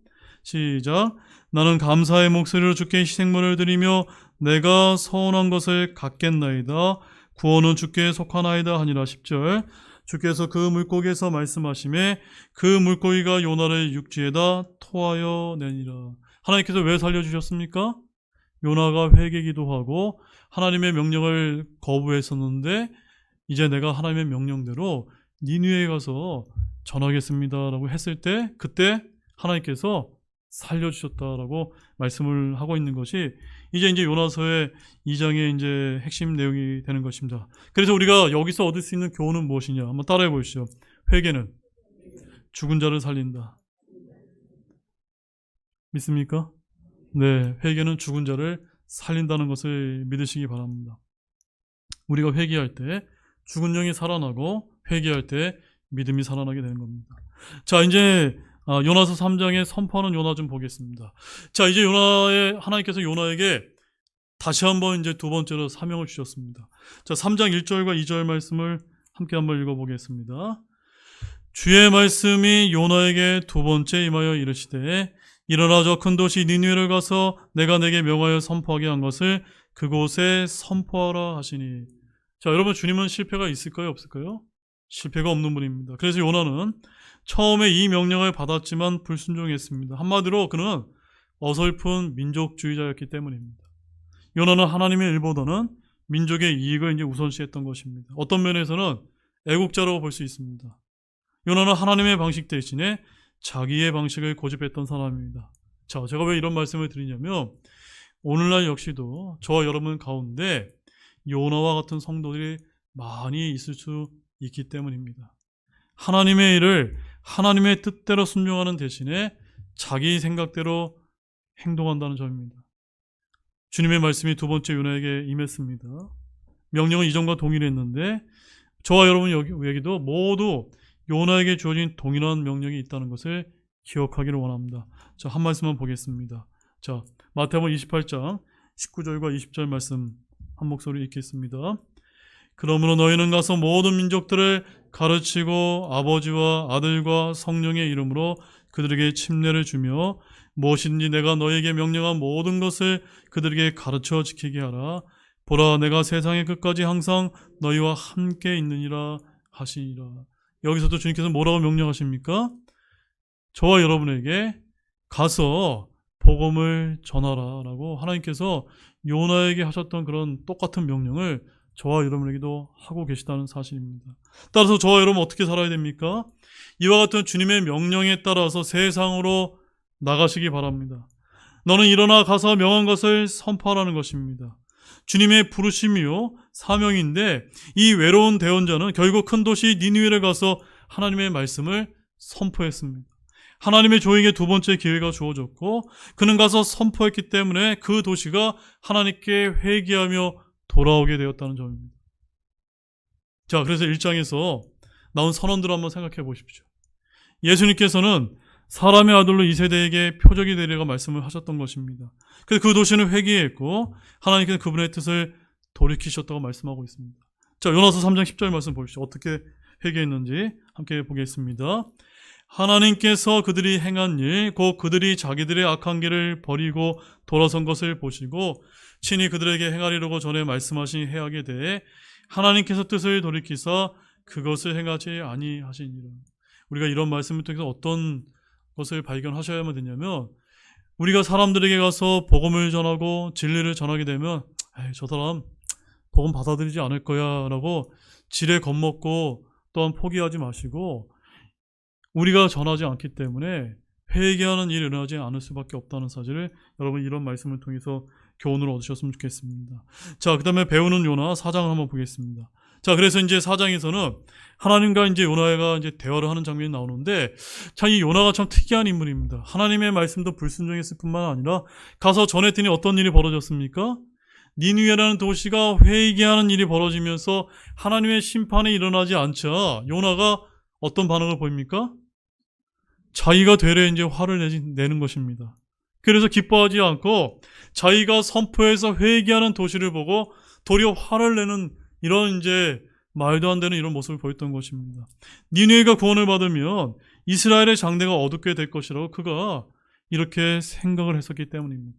A: 시작. 나는 감사의 목소리로 주께 희생물을 드리며 내가 서원한 것을 갚겠나이다. 구원은 주께 속하나이다 하니라. 10절. 주께서 그 물고기에서 말씀하시매 그 물고기가 요나를 육지에다 토하여 내니라. 하나님께서 왜 살려주셨습니까? 요나가 회개기도하고 하나님의 명령을 거부했었는데 이제 내가 하나님의 명령대로 니느웨에 가서 전하겠습니다라고 했을 때 그때 하나님께서 살려주셨다라고 말씀을 하고 있는 것이 이제 요나서의 2장의 이제 핵심 내용이 되는 것입니다. 그래서 우리가 여기서 얻을 수 있는 교훈은 무엇이냐? 한번 따라해 보시죠. 회개는 죽은 자를 살린다. 믿습니까? 네, 회개는 죽은 자를 살린다는 것을 믿으시기 바랍니다. 우리가 회개할 때 죽은 영이 살아나고 회개할 때 믿음이 살아나게 되는 겁니다. 자, 이제 요나서 3장에 선포하는 요나 좀 보겠습니다. 자, 이제 하나님께서 요나에게 다시 한번 이제 두 번째로 사명을 주셨습니다. 자, 3장 1절과 2절 말씀을 함께 한번 읽어보겠습니다. 주의 말씀이 요나에게 두 번째 임하여 이르시되 일어나 저 큰 도시 니느웨를 가서 내가 내게 명하여 선포하게 한 것을 그곳에 선포하라 하시니. 자, 여러분, 주님은 실패가 있을까요, 없을까요? 실패가 없는 분입니다. 그래서 요나는 처음에 이 명령을 받았지만 불순종했습니다. 한마디로 그는 어설픈 민족주의자였기 때문입니다. 요나는 하나님의 일보다는 민족의 이익을 이제 우선시했던 것입니다. 어떤 면에서는 애국자라고 볼 수 있습니다. 요나는 하나님의 방식 대신에 자기의 방식을 고집했던 사람입니다. 자, 제가 왜 이런 말씀을 드리냐면 오늘날 역시도 저와 여러분 가운데 요나와 같은 성도들이 많이 있을 수 있기 때문입니다. 하나님의 일을 하나님의 뜻대로 순종하는 대신에 자기 생각대로 행동한다는 점입니다. 주님의 말씀이 두 번째 요나에게 임했습니다. 명령은 이전과 동일했는데 저와 여러분 여기도 모두 요나에게 주어진 동일한 명령이 있다는 것을 기억하기를 원합니다. 자, 한 말씀만 보겠습니다. 자, 마태복음 28장 19절과 20절 말씀 한 목소리 읽겠습니다. 그러므로 너희는 가서 모든 민족들을 가르치고 아버지와 아들과 성령의 이름으로 그들에게 침례를 주며 무엇이든지 내가 너희에게 명령한 모든 것을 그들에게 가르쳐 지키게 하라. 보라, 내가 세상의 끝까지 항상 너희와 함께 있느니라 하시니라. 여기서도 주님께서 뭐라고 명령하십니까? 저와 여러분에게 가서 복음을 전하라 라고 하나님께서 요나에게 하셨던 그런 똑같은 명령을 저와 여러분에게도 하고 계시다는 사실입니다. 따라서 저와 여러분 어떻게 살아야 됩니까? 이와 같은 주님의 명령에 따라서 세상으로 나가시기 바랍니다. 너는 일어나 가서 명한 것을 선포하라는 것입니다. 주님의 부르심이요 사명인데 이 외로운 대언자는 결국 큰 도시 니느웨를 가서 하나님의 말씀을 선포했습니다. 하나님의 종에게 두 번째 기회가 주어졌고 그는 가서 선포했기 때문에 그 도시가 하나님께 회개하며 돌아오게 되었다는 점입니다. 자, 그래서 1장에서 나온 선언들을 한번 생각해 보십시오. 예수님께서는 사람의 아들로 이 세대에게 표적이 되리라고 말씀을 하셨던 것입니다. 그래서 그 도시는 회개했고 하나님께서 그분의 뜻을 돌이키셨다고 말씀하고 있습니다. 자, 요나서 3장 10절 말씀 보십시오. 어떻게 회개했는지 함께 보겠습니다. 하나님께서 그들이 행한 일, 곧 그들이 자기들의 악한 길을 버리고 돌아선 것을 보시고 친히 그들에게 행하리라고 전에 말씀하신 해악에 대해 하나님께서 뜻을 돌이키사 그것을 행하지 아니하시니라. 우리가 이런 말씀을 통해서 어떤 것을 발견하셔야만 되냐면 우리가 사람들에게 가서 복음을 전하고 진리를 전하게 되면 저 사람 복음 받아들이지 않을 거야 라고 지레 겁먹고 또한 포기하지 마시고 우리가 전하지 않기 때문에 회개하는 일이 일어나지 않을 수밖에 없다는 사실을 여러분 이런 말씀을 통해서 교훈을 얻으셨으면 좋겠습니다. 자, 그 다음에 배우는 요나 4장을 한번 보겠습니다. 자, 그래서 이제 4장에서는 하나님과 이제 요나가 이제 대화를 하는 장면이 나오는데 참 이 요나가 참 특이한 인물입니다. 하나님의 말씀도 불순종했을 뿐만 아니라 가서 전했더니 어떤 일이 벌어졌습니까? 니느웨라는 도시가 회개하는 일이 벌어지면서 하나님의 심판이 일어나지 않자 요나가 어떤 반응을 보입니까? 자기가 되레 이제 화를 내는 것입니다. 그래서 기뻐하지 않고 자기가 선포해서 회개하는 도시를 보고 도리어 화를 내는 이런 이제 말도 안 되는 이런 모습을 보였던 것입니다. 니느웨가 구원을 받으면 이스라엘의 장래가 어둡게 될 것이라고 그가 이렇게 생각을 했었기 때문입니다.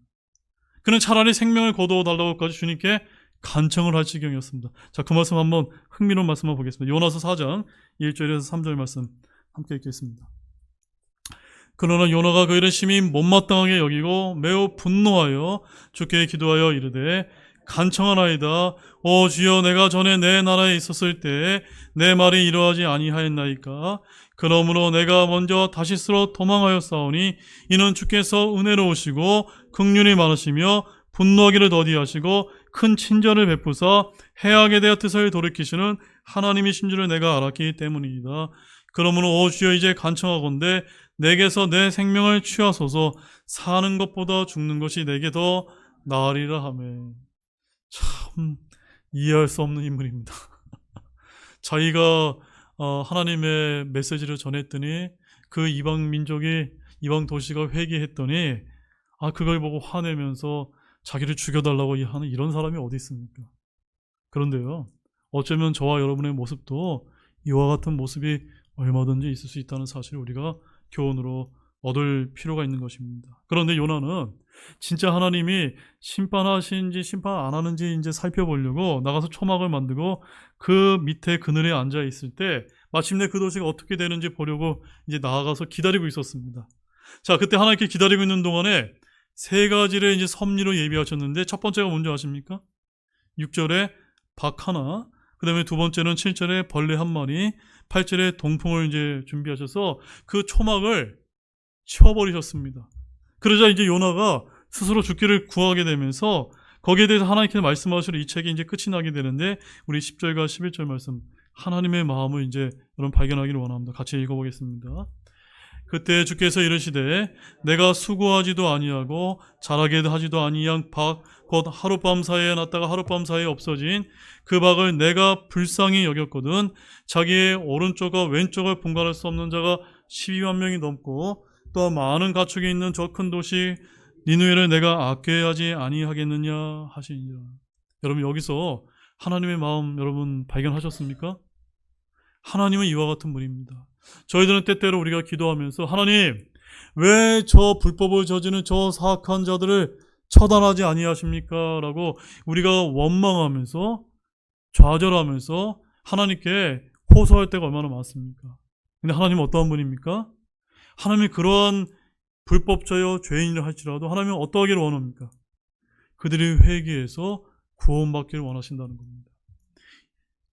A: 그는 차라리 생명을 거두어 달라고까지 주님께 간청을 할 지경이었습니다. 자, 그 말씀 한번 흥미로운 말씀 한번 보겠습니다. 요나서 4장 1절에서 3절 말씀 함께 읽겠습니다. 그러나 요나가 그 일을 심히 못마땅하게 여기고 매우 분노하여 주께 기도하여 이르되 간청하나이다. 오 주여, 내가 전에 내 나라에 있었을 때 내 말이 이러하지 아니하였나이까. 그러므로 내가 먼저 다시스로 도망하였사오니 이는 주께서 은혜로우시고 긍휼이 많으시며 분노하기를 더디하시고 큰 친절을 베푸사 해악에 대하 뜻을 돌이키시는 하나님이신 줄을 내가 알았기 때문이다. 그러므로 오 주여, 이제 간청하건대 내게서 내 생명을 취하소서. 사는 것보다 죽는 것이 내게 더 나으리라 하며. 참 이해할 수 없는 인물입니다. 자기가 하나님의 메시지를 전했더니 그 이방 민족이, 이방 도시가 회개했더니 그걸 보고 화내면서 자기를 죽여달라고 하는 이런 사람이 어디 있습니까? 그런데요, 어쩌면 저와 여러분의 모습도 이와 같은 모습이 얼마든지 있을 수 있다는 사실을 우리가 교훈으로 얻을 필요가 있는 것입니다. 그런데 요나는 진짜 하나님이 심판하시는지 심판 안 하는지 이제 살펴보려고 나가서 초막을 만들고 그 밑에 그늘에 앉아 있을 때 마침내 그 도시가 어떻게 되는지 보려고 이제 나아가서 기다리고 있었습니다. 자, 그때 하나님께 기다리고 있는 동안에 세 가지를 이제 섭리로 예비하셨는데, 첫 번째가 뭔지 아십니까? 6절에 박 하나, 그 다음에 두 번째는 7절에 벌레 한 마리, 8절에 동풍을 이제 준비하셔서 그 초막을 치워버리셨습니다. 그러자 이제 요나가 스스로 죽기를 구하게 되면서 거기에 대해서 하나님께서 말씀하시러 이 책이 이제 끝이 나게 되는데, 우리 10절과 11절 말씀, 하나님의 마음을 이제 여러분 발견하기를 원합니다. 같이 읽어보겠습니다. 그때 주께서 이르시되 내가 수고하지도 아니하고 자라게도 하지도 아니한 박 곧 하룻밤 사이에 났다가 하룻밤 사이에 없어진 그 박을 내가 불쌍히 여겼거든. 자기의 오른쪽과 왼쪽을 분간할 수 없는 자가 12만 명이 넘고 또 많은 가축이 있는 저 큰 도시 니느웨를 내가 아껴야 하지 아니하겠느냐 하시니라. 여러분, 여기서 하나님의 마음 여러분 발견하셨습니까? 하나님은 이와 같은 분입니다. 저희들은 때때로 우리가 기도하면서 하나님, 왜 저 불법을 저지르는 저 사악한 자들을 처단하지 아니하십니까? 라고 우리가 원망하면서 좌절하면서 하나님께 호소할 때가 얼마나 많습니까? 근데 하나님은 어떠한 분입니까? 하나님이 그러한 불법자여 죄인이라 할지라도 하나님은 어떠하기를 원합니까? 그들이 회개해서 구원받기를 원하신다는 겁니다.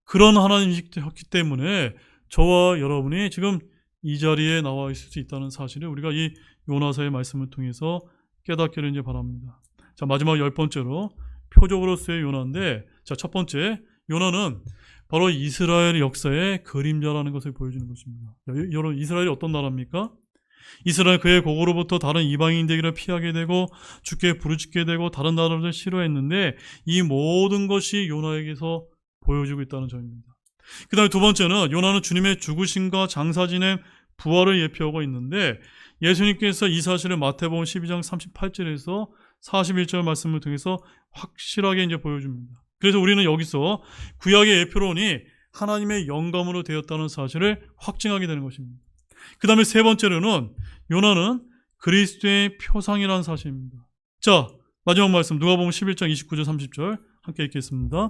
A: 그런 하나님이셨기 때문에 저와 여러분이 지금 이 자리에 나와 있을 수 있다는 사실을 우리가 이 요나서의 말씀을 통해서 깨닫기를 이제 바랍니다. 자, 마지막 10번째로 표적으로서의 요나인데, 자, 첫 번째, 요나는 바로 이스라엘 역사의 그림자라는 것을 보여주는 것입니다. 여러분, 이스라엘이 어떤 나라입니까? 이스라엘 그의 고국으로부터 다른 이방인 되기를 피하게 되고 주께 부르짖게 되고 다른 나라를 싫어했는데 이 모든 것이 요나에게서 보여주고 있다는 점입니다. 그 다음에 두 번째는 요나는 주님의 죽으심과 장사 지냄 부활을 예표하고 있는데, 예수님께서 이 사실을 마태복음 12장 38절에서 41절 말씀을 통해서 확실하게 이제 보여줍니다. 그래서 우리는 여기서 구약의 예표론이 하나님의 영감으로 되었다는 사실을 확증하게 되는 것입니다. 그 다음에 세 번째로는 요나는 그리스도의 표상이라는 사실입니다. 자, 마지막 말씀 누가복음 11장 29절 30절 함께 읽겠습니다.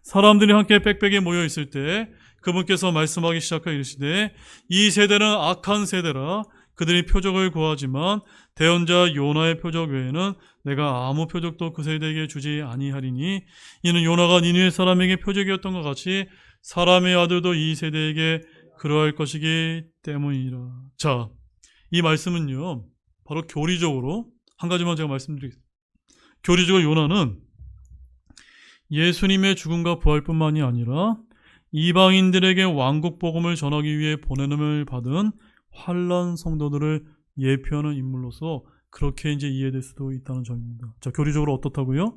A: 사람들이 함께 빽빽이 모여 있을 때 그분께서 말씀하기 시작하여 이르시되 이 세대는 악한 세대라. 그들이 표적을 구하지만 대언자 요나의 표적 외에는 내가 아무 표적도 그 세대에게 주지 아니하리니 이는 요나가 니느웨 사람에게 표적이었던 것 같이 사람의 아들도 이 세대에게 그러할 것이기 때문이라. 자, 이 말씀은요, 바로 교리적으로 한 가지만 제가 말씀드리겠습니다. 교리적으로 요나는 예수님의 죽음과 부활뿐만이 아니라 이방인들에게 왕국 복음을 전하기 위해 보내임을 받은 환난 성도들을 예표하는 인물로서 그렇게 이제 이해될 수도 있다는 점입니다. 자, 교리적으로 어떻다고요?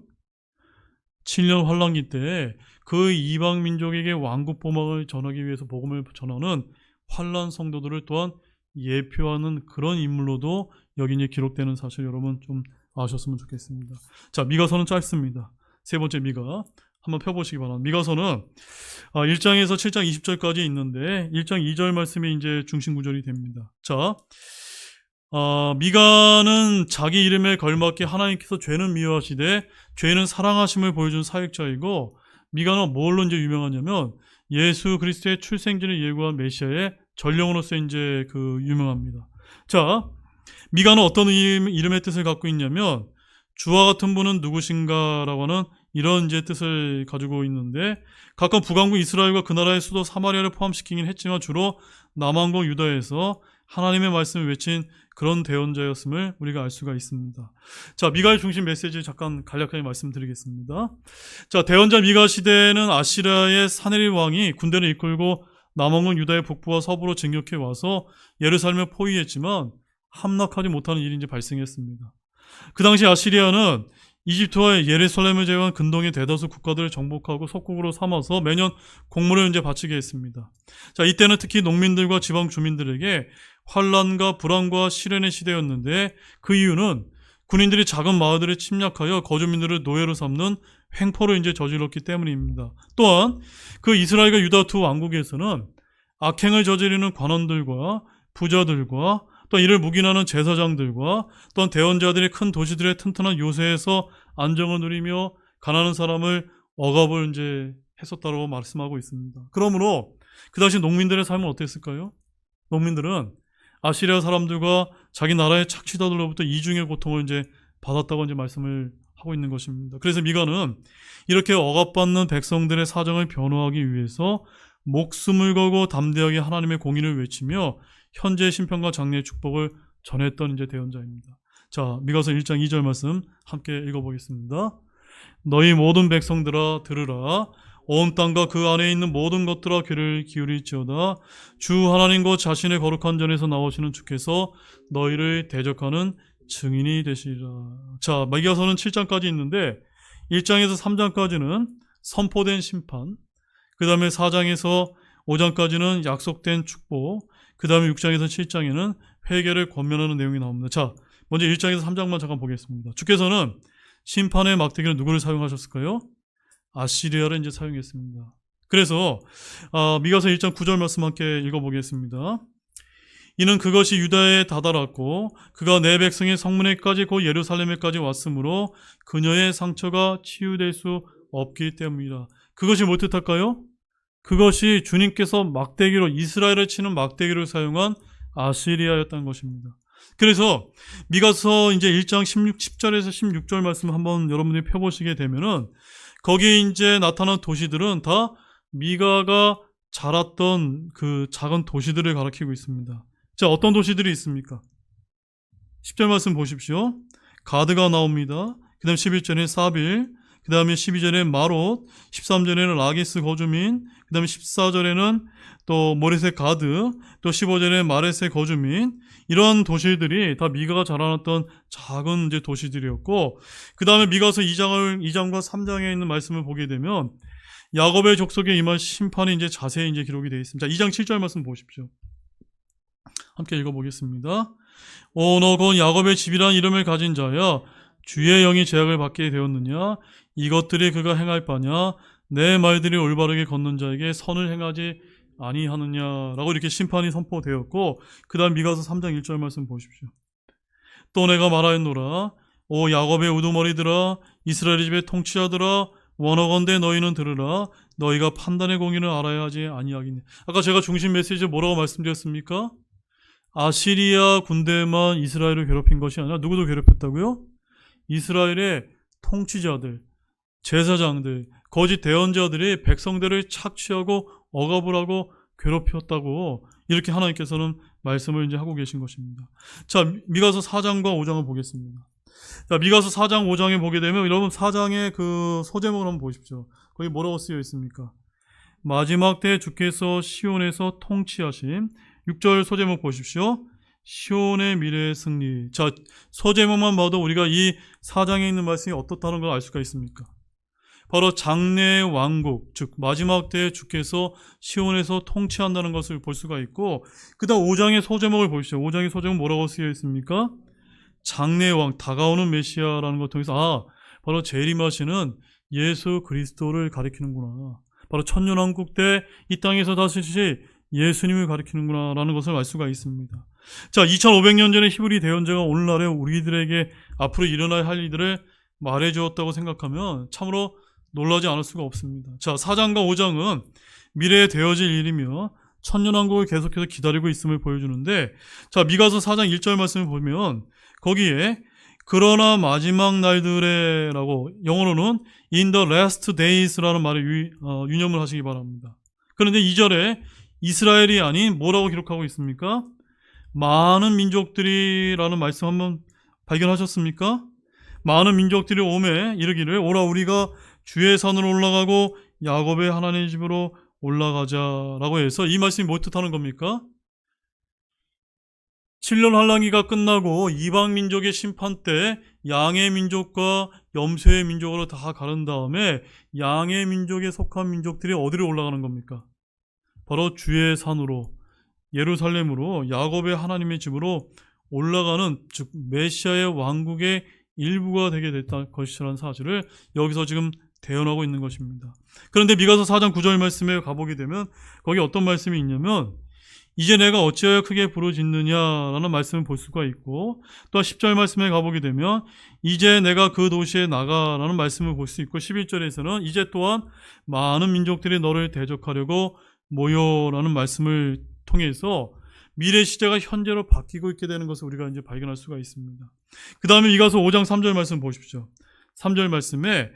A: 7년 환난기 때 그 이방 민족에게 왕국 복음을 전하기 위해서 복음을 전하는 환난 성도들을 또한 예표하는 그런 인물로도 여기 이제 기록되는 사실 여러분 좀 아셨으면 좋겠습니다. 자, 미가서는 짧습니다. 세 번째 미가 한번 펴보시기 바랍니다. 미가서는 1장에서 7장 20절까지 있는데 1장 2절 말씀이 이제 중심 구절이 됩니다. 자, 미가는 자기 이름에 걸맞게 하나님께서 죄는 미워하시되 죄는 사랑하심을 보여준 사역자이고, 미가는 뭘로 이제 유명하냐면 예수 그리스도의 출생진을 예고한 메시아의 전령으로서 이제 유명합니다. 자, 미가는 어떤 이름의 뜻을 갖고 있냐면 주와 같은 분은 누구신가라고 하는 이런 이제 뜻을 가지고 있는데, 가끔 북왕국 이스라엘과 그 나라의 수도 사마리아를 포함시키긴 했지만 주로 남왕국 유다에서 하나님의 말씀을 외친 그런 대언자였음을 우리가 알 수가 있습니다. 자, 미가의 중심 메시지 잠깐 간략하게 말씀드리겠습니다. 자, 대언자 미가 시대에는 아시리아의 사네립 왕이 군대를 이끌고 남왕국 유다의 북부와 서부로 진격해 와서 예루살렘을 포위했지만 함락하지 못하는 일이 이제 발생했습니다. 그 당시 아시리아는 이집트와 예루살렘을 제외한 근동의 대다수 국가들을 정복하고 속국으로 삼아서 매년 공물을 이제 바치게 했습니다. 자, 이때는 특히 농민들과 지방 주민들에게 환란과 불안과 시련의 시대였는데, 그 이유는 군인들이 작은 마을들을 침략하여 거주민들을 노예로 삼는 횡포를 이제 저질렀기 때문입니다. 또한 그 이스라엘과 유다 두 왕국에서는 악행을 저지르는 관원들과 부자들과 또 이를 묵인하는 제사장들과 또한 대언자들이 큰 도시들의 튼튼한 요새에서 안정을 누리며 가난한 사람을 억압을 이제 했었다고 말씀하고 있습니다. 그러므로 그 당시 농민들의 삶은 어땠을까요? 농민들은 아시리아 사람들과 자기 나라의 착취자들로부터 이중의 고통을 이제 받았다고 이제 말씀을 하고 있는 것입니다. 그래서 미가는 이렇게 억압받는 백성들의 사정을 변호하기 위해서 목숨을 걸고 담대하게 하나님의 공의를 외치며 현재의 심판과 장래의 축복을 전했던 이제 대언자입니다. 자, 미가서 1장 2절 말씀 함께 읽어보겠습니다. 너희 모든 백성들아 들으라. 온 땅과 그 안에 있는 모든 것들아 귀를 기울일지어다. 주 하나님 곧 자신의 거룩한 전에서 나오시는 주께서 너희를 대적하는 증인이 되시리라. 자, 미가서는 7장까지 있는데 1장에서 3장까지는 선포된 심판, 그 다음에 4장에서 5장까지는 약속된 축복, 그 다음에 6장에서 7장에는 회개를 권면하는 내용이 나옵니다. 자, 먼저 1장에서 3장만 잠깐 보겠습니다. 주께서는 심판의 막대기를 누구를 사용하셨을까요? 아시리아를 이제 사용했습니다. 그래서 미가서 1장 9절 말씀 함께 읽어보겠습니다. 이는 그것이 유다에 다다랐고 그가 내 백성의 성문에까지 곧 예루살렘에까지 왔으므로 그녀의 상처가 치유될 수 없기 때문이라. 그것이 뭘 뜻할까요? 그것이 주님께서 막대기로, 이스라엘을 치는 막대기를 사용한 아시리아였다는 것입니다. 그래서 미가서 이제 1장 10절에서 16절 말씀 한번 여러분들이 펴보시게 되면은 거기에 이제 나타난 도시들은 다 미가가 자랐던 그 작은 도시들을 가리키고 있습니다. 자, 어떤 도시들이 있습니까? 10절 말씀 보십시오. 가드가 나옵니다. 그 다음에 11절에 사빌, 그 다음에 12절에 마롯, 13절에는 라기스 거주민, 그 다음에 14절에는 또 모레셋 가드, 또 15절에 마레셋 거주민, 이런 도시들이 다 미가가 자라났던 작은 이제 도시들이었고, 그 다음에 미가서 2장과 3장에 있는 말씀을 보게 되면 야곱의 족속에 임한 심판이 이제 자세히 이제 기록이 되어 있습니다. 2장 7절 말씀 보십시오. 함께 읽어보겠습니다. 오, 너 곧 야곱의 집이라는 이름을 가진 자야, 주의 영이 제약을 받게 되었느냐? 이것들이 그가 행할 바냐? 내 말들이 올바르게 걷는 자에게 선을 행하지 아니하느냐라고 이렇게 심판이 선포되었고, 그 다음 미가서 3장 1절 말씀 보십시오. 또 내가 말하였노라. 오 야곱의 우두머리들아, 이스라엘 집의 통치자들아, 원어건대 너희는 들으라. 너희가 판단의 공의를 알아야 하지 아니하겠니. 아까 제가 중심 메시지 뭐라고 말씀드렸습니까? 아시리아 군대만 이스라엘을 괴롭힌 것이 아니라 누구도 괴롭혔다고요? 이스라엘의 통치자들, 제사장들, 거짓 대언자들이 백성들을 착취하고 억압을 하고 괴롭혔다고 이렇게 하나님께서는 말씀을 이제 하고 계신 것입니다. 자, 미가서 4장과 5장을 보겠습니다. 자, 미가서 4장, 5장에 보게 되면 여러분 4장의 그 소제목을 한번 보십시오. 거기 뭐라고 쓰여 있습니까? 마지막 때 주께서 시온에서 통치하심. 6절 소제목 보십시오. 시온의 미래의 승리. 자, 소제목만 봐도 우리가 이 4장에 있는 말씀이 어떻다는 걸 알 수가 있습니까? 바로 장래의 왕국, 즉 마지막 때에 주께서 시온에서 통치한다는 것을 볼 수가 있고, 그 다음 5장의 소제목을 보시죠. 5장의 소제목은 뭐라고 쓰여 있습니까? 장래의 왕, 다가오는 메시아라는 것을 통해서 바로 재림하시는 예수 그리스도를 가리키는구나. 바로 천년왕국 때 이 땅에서 다스리실 예수님을 가리키는구나 라는 것을 알 수가 있습니다. 자, 2500년 전에 히브리 대언자가 오늘날에 우리들에게 앞으로 일어날 할 일들을 말해주었다고 생각하면 참으로 놀라지 않을 수가 없습니다. 자, 4장과 5장은 미래에 되어질 일이며 천년왕국을 계속해서 기다리고 있음을 보여주는데, 자, 미가서 4장 1절 말씀을 보면 거기에 그러나 마지막 날들에 라고 영어로는 in the last days라는 말을 유념을 하시기 바랍니다. 그런데 2절에 이스라엘이 아닌 뭐라고 기록하고 있습니까? 많은 민족들이라는 말씀 한번 발견하셨습니까? 많은 민족들이 오매 이르기를 오라 우리가 주의 산으로 올라가고 야곱의 하나님의 집으로 올라가자라고 해서 이 말씀이 뭐 뜻하는 겁니까? 7년 환란기가 끝나고 이방 민족의 심판 때 양의 민족과 염소의 민족으로 다 가른 다음에 양의 민족에 속한 민족들이 어디로 올라가는 겁니까? 바로 주의 산으로 예루살렘으로 야곱의 하나님의 집으로 올라가는, 즉 메시아의 왕국의 일부가 되게 됐다 것이라는 사실을 여기서 지금 대언하고 있는 것입니다. 그런데 미가서 4장 9절 말씀에 가보게 되면 거기 어떤 말씀이 있냐면 이제 내가 어찌하여 크게 부르짖느냐라는 말씀을 볼 수가 있고, 또 10절 말씀에 가보게 되면 이제 내가 그 도시에 나가라는 말씀을 볼 수 있고, 11절에서는 이제 또한 많은 민족들이 너를 대적하려고 모여라는 말씀을 통해서 미래 시대가 현재로 바뀌고 있게 되는 것을 우리가 이제 발견할 수가 있습니다. 그 다음에 이가서 5장 3절 말씀 보십시오. 3절 말씀에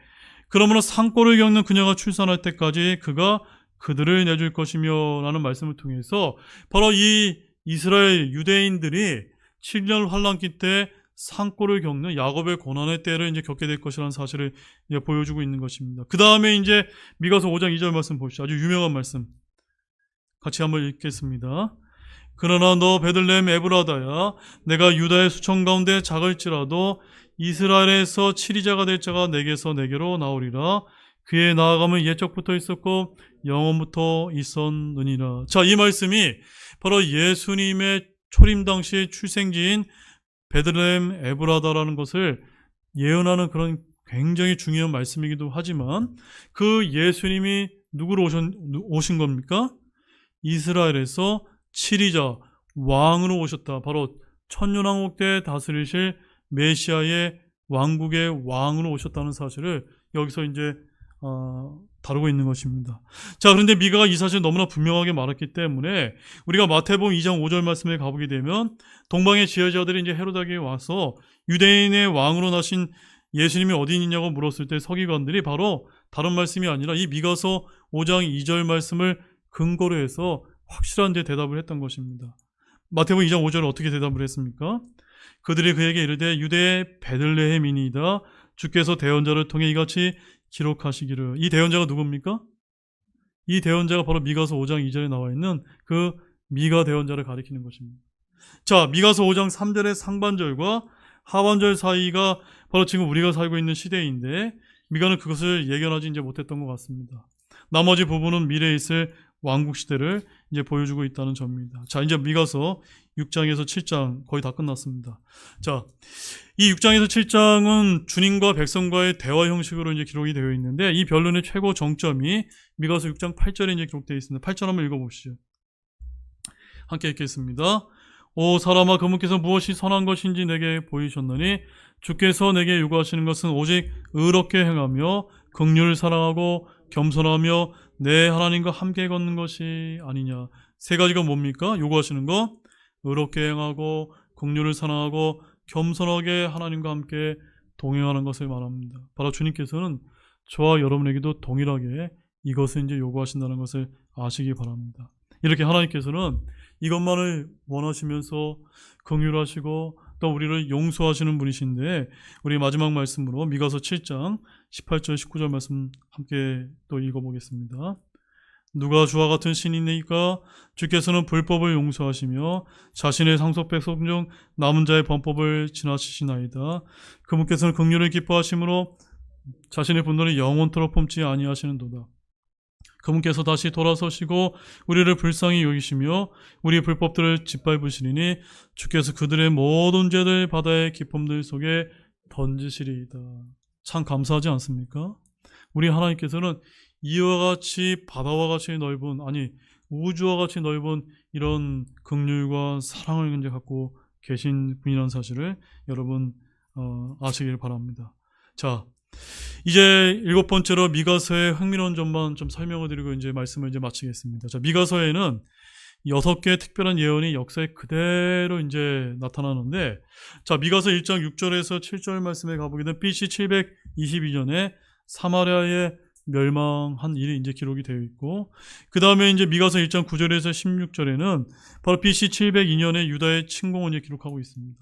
A: 그러므로 산골을 겪는 그녀가 출산할 때까지 그가 그들을 내줄 것이며 라는 말씀을 통해서 바로 이 이스라엘 유대인들이 7년 환란기 때 산골을 겪는 야곱의 고난의 때를 이제 겪게 될 것이라는 사실을 이제 보여주고 있는 것입니다. 그 다음에 이제 미가서 5장 2절 말씀 보시죠. 아주 유명한 말씀 같이 한번 읽겠습니다. 그러나 너 베들레헴 에브라다야 내가 유다의 수천 가운데 작을지라도 이스라엘에서 치리자가 될 자가 내게서 내게로 나오리라. 그의 나아감은 옛적부터 있었고 영원부터 있었느니라. 자, 이 말씀이 바로 예수님의 초림 당시의 출생지인 베들레헴 에브라다라는 것을 예언하는 그런 굉장히 중요한 말씀이기도 하지만, 그 예수님이 누구로 오신 겁니까? 이스라엘에서 치리자 왕으로 오셨다. 바로 천년왕국 때 다스리실 메시아의 왕국의 왕으로 오셨다는 사실을 여기서 이제 다루고 있는 것입니다. 자, 그런데 미가가 이 사실을 너무나 분명하게 말했기 때문에 우리가 마태복음 2장 5절 말씀에 가보게 되면 동방의 지혜자들이 이제 헤로다기에 와서 유대인의 왕으로 나신 예수님이 어디 있느냐고 물었을 때 서기관들이 바로 다른 말씀이 아니라 이 미가서 5장 2절 말씀을 근거로 해서 확실한 데 대답을 했던 것입니다. 마태복음 2장 5절은 어떻게 대답을 했습니까? 그들이 그에게 이르되 유대의 베들레헴이니이다. 주께서 대언자를 통해 이같이 기록하시기를. 이 대언자가 누굽니까? 이 대언자가 바로 미가서 5장 2절에 나와 있는 그 미가 대언자를 가리키는 것입니다. 자, 미가서 5장 3절의 상반절과 하반절 사이가 바로 지금 우리가 살고 있는 시대인데 미가는 그것을 예견하지 이제 못했던 것 같습니다. 나머지 부분은 미래에 있을 왕국 시대를 이제 보여주고 있다는 점입니다. 자, 이제 미가서 6장에서 7장 거의 다 끝났습니다. 자, 이 6장에서 7장은 주님과 백성과의 대화 형식으로 이제 기록이 되어 있는데 이 변론의 최고 정점이 미가서 6장 8절에 이제 기록되어 있습니다. 8절 한번 읽어보시죠. 함께 읽겠습니다. 오 사람아, 그분께서 무엇이 선한 것인지 내게 보이셨느니 주께서 내게 요구하시는 것은 오직 의롭게 행하며 긍휼을 사랑하고 겸손하며 내 하나님과 함께 걷는 것이 아니냐. 세 가지가 뭡니까? 요구하시는 거, 의롭게 행하고 긍휼을 사랑하고 겸손하게 하나님과 함께 동행하는 것을 말합니다. 바로 주님께서는 저와 여러분에게도 동일하게 이것을 이제 요구하신다는 것을 아시기 바랍니다. 이렇게 하나님께서는 이것만을 원하시면서 긍휼하시고 또 우리를 용서하시는 분이신데, 우리 마지막 말씀으로 미가서 7장 18절 19절 말씀 함께 또 읽어보겠습니다. 누가 주와 같은 신이니까? 주께서는 불법을 용서하시며 자신의 상속 백성 중 남은 자의 범법을 지나치시나이다. 그분께서는 긍휼을 기뻐하심으로 자신의 분노를 영원토록 품지 아니하시는도다. 그분께서 다시 돌아서시고 우리를 불쌍히 여기시며 우리 불법들을 짓밟으시리니 주께서 그들의 모든 죄들 바다의 깊음들 속에 던지시리이다. 참 감사하지 않습니까? 우리 하나님께서는 이와 같이 바다와 같이 넓은, 아니 우주와 같이 넓은 이런 긍휼과 사랑을 이제 갖고 계신 분이라는 사실을 여러분 아시길 바랍니다. 자, 이제 7번째로 미가서의 흥미로운 점만 좀 설명을 드리고 이제 말씀을 이제 마치겠습니다. 자, 미가서에는 6개의 특별한 예언이 역사에 그대로 이제 나타나는데, 자, 미가서 1장 6절에서 7절 말씀에 가보게 되면 BC 722년에 사마리아의 멸망한 일이 이제 기록이 되어 있고, 그 다음에 이제 미가서 1장 9절에서 16절에는 바로 BC 702년에 유다의 침공을 기록하고 있습니다.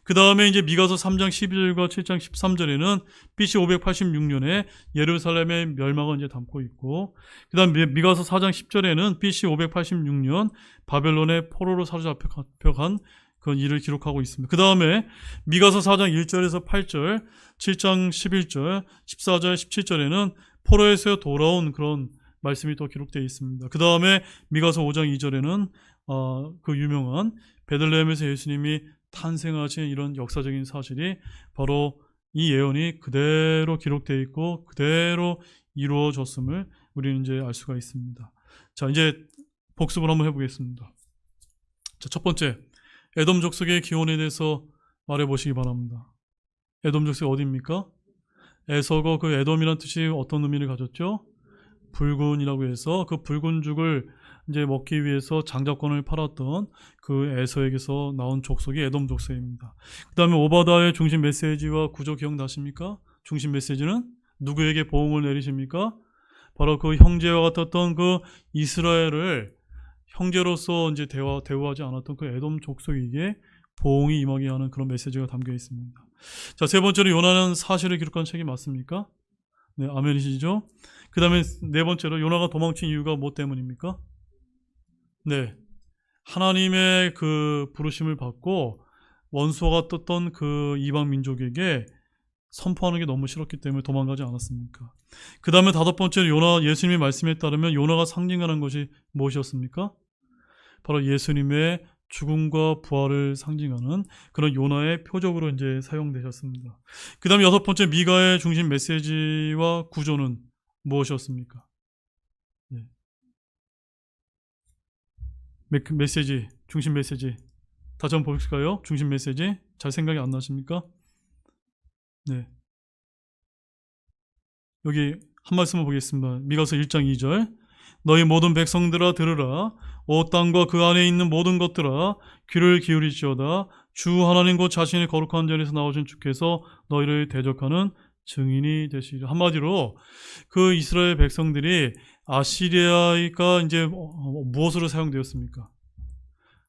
A: 그 다음에 이제 미가서 3장 12절과 7장 13절에는 BC 586년에 예루살렘의 멸망을 이제 담고 있고, 그 다음 미가서 4장 10절에는 BC 586년 바벨론의 포로로 사로잡혀간 그 일을 기록하고 있습니다. 그 다음에 미가서 4장 1절에서 8절, 7장 11절, 14절, 17절에는 포로에서 돌아온 그런 말씀이 또 기록되어 있습니다. 그 다음에 미가서 5장 2절에는 그 유명한 베들레헴에서 예수님이 탄생하신 이런 역사적인 사실이 바로 이 예언이 그대로 기록되어 있고 그대로 이루어졌음을 우리는 이제 알 수가 있습니다. 자, 이제 복습을 한번 해보겠습니다. 자, 첫 번째, 에돔 족속의 기원에 대해서 말해보시기 바랍니다. 에돔 족속이 어디입니까? 에서거, 그 에돔이라는 뜻이 어떤 의미를 가졌죠? 붉은이라고 해서 그 붉은 죽을 이제 먹기 위해서 장자권을 팔았던 그 에서에게서 나온 족속이 에돔 족속입니다. 그 다음에 오바다의 중심 메시지와 구조 기억나십니까? 중심 메시지는 누구에게 보응을 내리십니까? 바로 그 형제와 같았던 그 이스라엘을 형제로서 이제 대우하지 않았던 그 에돔 족속에게 보응이 임하게 하는 그런 메시지가 담겨 있습니다. 자, 세 번째로 요나는 사실을 기록한 책이 맞습니까? 네, 아멘이시죠? 그 다음에 네 번째로 요나가 도망친 이유가 뭐 때문입니까? 네, 하나님의 그 부르심을 받고 원수가 떴던 그 이방 민족에게 선포하는 게 너무 싫었기 때문에 도망가지 않았습니까? 그 다음에 다섯 번째로 요나, 예수님의 말씀에 따르면 요나가 상징하는 것이 무엇이었습니까? 바로 예수님의 죽음과 부활을 상징하는 그런 요나의 표적으로 이제 사용되셨습니다. 그 다음에 여섯 번째, 미가의 중심 메시지와 구조는 무엇이었습니까? 네. 메시지, 중심 메시지. 다시 한번 볼까요? 중심 메시지. 잘 생각이 안 나십니까? 네. 여기 한 말씀을 보겠습니다. 미가서 1장 2절. 너희 모든 백성들아 들으라. 오 땅과 그 안에 있는 모든 것들아 귀를 기울이시오다. 주 하나님 곧 자신의 거룩한 자리에서 나오신 주께서 너희를 대적하는 증인이 되시리라. 한마디로 그 이스라엘 백성들이 아시리아가 이제 무엇으로 사용되었습니까?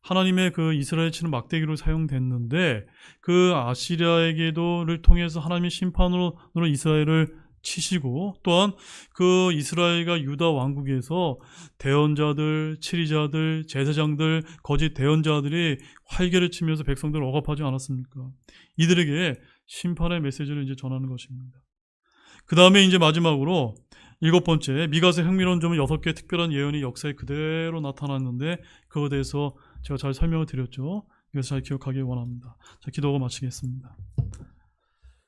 A: 하나님의 그 이스라엘 치는 막대기로 사용됐는데 그 아시리아에게도를 통해서 하나님의 심판으로 이스라엘을 치시고, 또한 그 이스라엘과 유다 왕국에서 대언자들, 치리자들, 제사장들, 거짓 대언자들이 활개를 치면서 백성들을 억압하지 않았습니까? 이들에게 심판의 메시지를 이제 전하는 것입니다. 그 다음에 이제 마지막으로 일곱 번째, 미가서의 흥미로운 점은 6개의 특별한 예언이 역사에 그대로 나타났는데 그것에 대해서 제가 잘 설명을 드렸죠. 이것을 잘 기억하길 원합니다. 자, 기도하고 마치겠습니다.